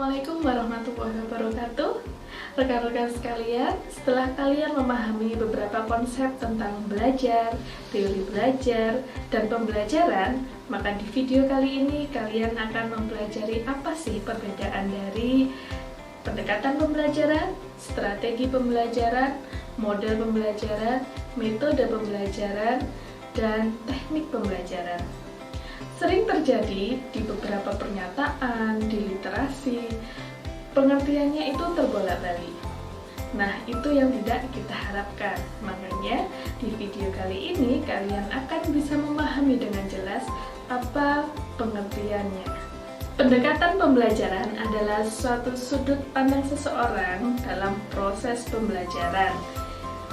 Assalamualaikum warahmatullahi wabarakatuh. Rekan-rekan sekalian, setelah kalian memahami beberapa konsep tentang belajar, teori belajar, dan pembelajaran, maka di video kali ini kalian akan mempelajari apa sih perbedaan dari pendekatan pembelajaran, strategi pembelajaran, model pembelajaran, metode pembelajaran, dan teknik pembelajaran. Sering terjadi di beberapa pernyataan, di literasi, pengertiannya itu terbolak-balik. Nah, itu yang tidak kita harapkan. Makanya, di video kali ini kalian akan bisa memahami dengan jelas apa pengertiannya. Pendekatan pembelajaran adalah suatu sudut pandang seseorang dalam proses pembelajaran.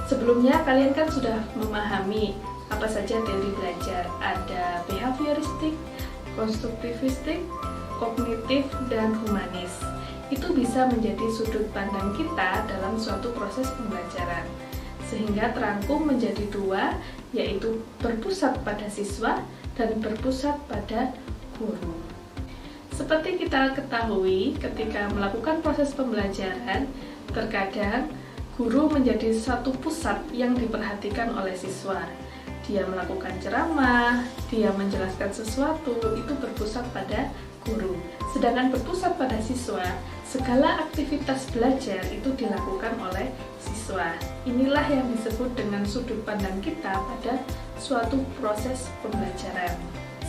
Sebelumnya, kalian kan sudah memahami apa saja teori belajar. Ada behavioristik, konstruktivistik, kognitif, dan humanis. Itu bisa menjadi sudut pandang kita dalam suatu proses pembelajaran, sehingga terangkum menjadi dua, yaitu berpusat pada siswa dan berpusat pada guru. Seperti kita ketahui, ketika melakukan proses pembelajaran, terkadang guru menjadi satu pusat yang diperhatikan oleh siswa. Dia melakukan ceramah, dia menjelaskan sesuatu, itu berpusat pada guru. Sedangkan berpusat pada siswa, segala aktivitas belajar itu dilakukan oleh siswa. Inilah yang disebut dengan sudut pandang kita pada suatu proses pembelajaran.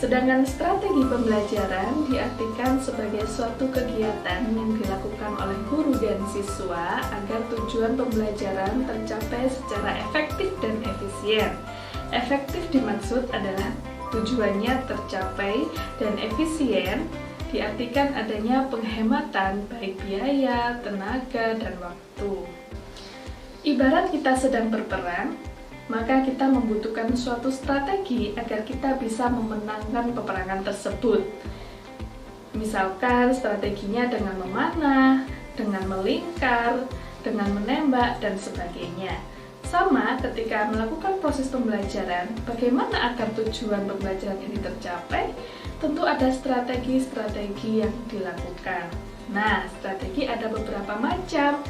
Sedangkan strategi pembelajaran diartikan sebagai suatu kegiatan yang dilakukan oleh guru dan siswa agar tujuan pembelajaran tercapai secara efektif dan efisien. Efektif dimaksud adalah tujuannya tercapai, dan efisien diartikan adanya penghematan baik biaya, tenaga, dan waktu. Ibarat kita sedang berperang, maka kita membutuhkan suatu strategi agar kita bisa memenangkan peperangan tersebut. Misalkan strateginya dengan memanah, dengan melingkar, dengan menembak, dan sebagainya. Sama ketika melakukan proses pembelajaran, bagaimana agar tujuan pembelajaran ini tercapai? Tentu ada strategi-strategi yang dilakukan. Nah, strategi ada beberapa macam.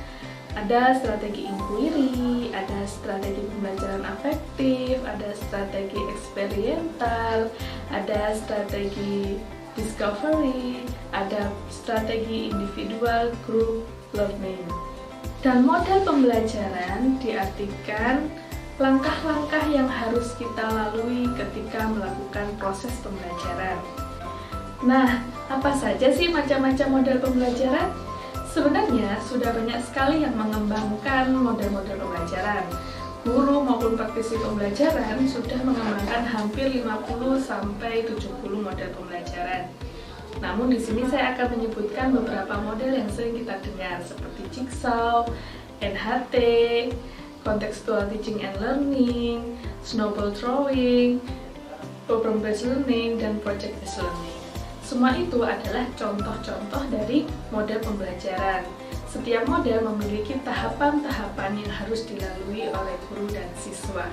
Ada strategi inquiry, ada strategi pembelajaran afektif, ada strategi eksperimental, ada strategi discovery, ada strategi individual group learning. Dan model pembelajaran diartikan langkah-langkah yang harus kita lalui ketika melakukan proses pembelajaran. Nah, apa saja sih macam-macam model pembelajaran? Sebenarnya sudah banyak sekali yang mengembangkan model-model pembelajaran. Guru maupun praktisi pembelajaran sudah mengembangkan hampir 50-70 model pembelajaran. Namun di sini saya akan menyebutkan beberapa model yang sering kita dengar seperti Jigsaw, NHT, Contextual Teaching and Learning, Snowball Drawing, Problem-Based Learning, dan Project-Based Learning. Semua itu adalah contoh-contoh dari model pembelajaran. Setiap model memiliki tahapan-tahapan yang harus dilalui oleh guru dan siswa.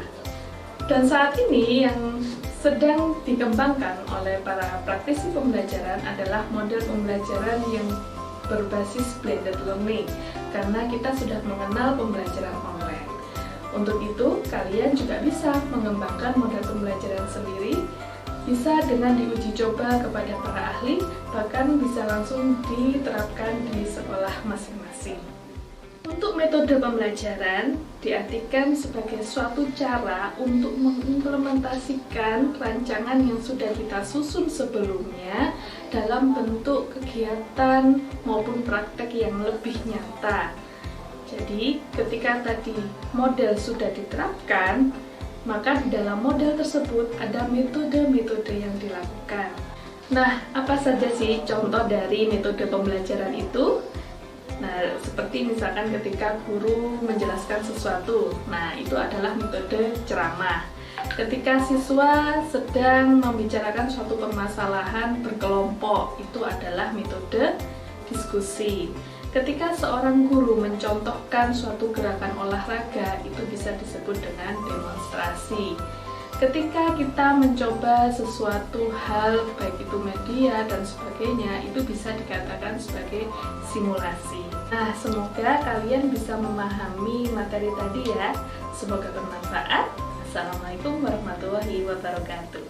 Dan saat ini yang sedang dikembangkan oleh para praktisi pembelajaran adalah model pembelajaran yang berbasis blended learning, karena kita sudah mengenal pembelajaran online. Untuk itu, kalian juga bisa mengembangkan model pembelajaran sendiri, bisa dengan diuji coba kepada para ahli, bahkan bisa langsung diterapkan di sekolah masing-masing. Untuk metode pembelajaran diartikan sebagai suatu cara untuk mengimplementasikan rancangan yang sudah kita susun sebelumnya dalam bentuk kegiatan maupun praktek yang lebih nyata. Jadi, ketika tadi model sudah diterapkan, maka di dalam model tersebut ada metode-metode yang dilakukan. Nah, apa saja sih contoh dari metode pembelajaran itu? Nah, seperti misalkan ketika guru menjelaskan sesuatu, nah itu adalah metode ceramah. Ketika siswa sedang membicarakan suatu permasalahan berkelompok, itu adalah metode diskusi. Ketika seorang guru mencontohkan suatu gerakan olahraga, itu bisa disebut dengan demonstrasi. ketika kita mencoba sesuatu hal, baik itu media dan sebagainya, itu bisa dikatakan sebagai simulasi. Nah, semoga kalian bisa memahami materi tadi ya. Semoga bermanfaat. Assalamualaikum warahmatullahi wabarakatuh.